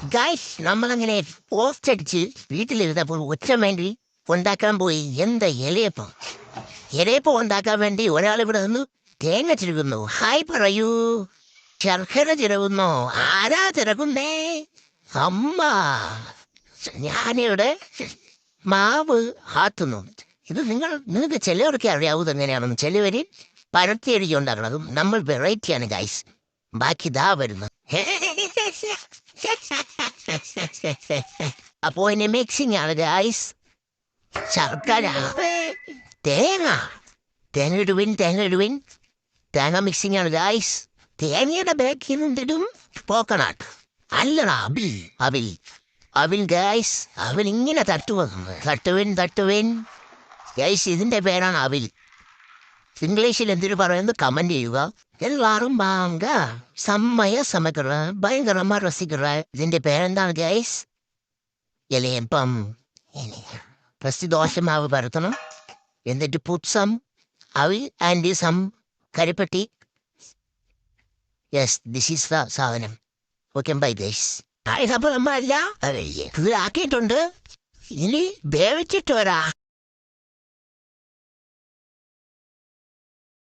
Guys നമ്മളങ്ങനെ post അടിച്ച് വീട്ടിലിരുന്നപ്പോൾ ഉച്ചമേണ്ടി ഉണ്ടാക്കാൻ പോയി എന്താ ഇലയപ്പം. ഇലയപ്പം ഉണ്ടാക്കാൻ വേണ്ടി ഒരാൾ ഇവിടെ നിന്ന് തേങ്ങ ചിരകുന്നു. ഹായ് പറയൂ. ശർക്കര ചിരകുന്നോ? ആരാ ചിരകുന്നേ? അമ്മ. ഞാനിവിടെ മാവ് ആത്തുന്നു. ഇത് നിങ്ങൾക്ക് ചിലവർക്ക് അറിയാവൂ എങ്ങനെയാണെന്ന്. ചിലവര് പരത്തിയടിക്ക് ഉണ്ടാക്കണതും നമ്മൾ വെറൈറ്റിയാണ് ഗൈസ്. ബാക്കി ഇതാ വരുന്നത്. അപ്പോ എന്നെ മിക്സിങ് ആണ് ഗൈസ്. ശർക്കര, തേങ്ങ തേങ്ങ മിക്സിങ് ആണ് ഗൈസ്. തേങ്ങയുടെ ബാക്കിൽ നിന്നിടും കോക്കനട്ട്. അല്ലടാ അവിൽ ഗൈസ്. അവിൽ ഇങ്ങനെ തട്ടുവിൻ ഗൈസ്. ഇതിന്റെ പേരാണ് അവിൽ. ഇംഗ്ലീഷിൽ എന്തിനു പറയുന്നത് കമന്റ് ചെയ്യുക. എല്ലാരും വാങ്ക. സമയക്കറ ഭയങ്കരമാ രസിക്കറ. ഇതിന്റെ പേരെന്താണ് ഗൈസ്? ഇലയപ്പം. ഫസ്റ്റ് ദോശമാവ് പരത്തണം. എന്നിട്ട് put some aval and some karipatti. Yes, this is the sadhanam. Okay bye guys. അപ്പോൾ നമ്മളല്ല ഇതിലാക്കിയിട്ടുണ്ട്. ഇനി വേവിച്ചിട്ട് വരാ.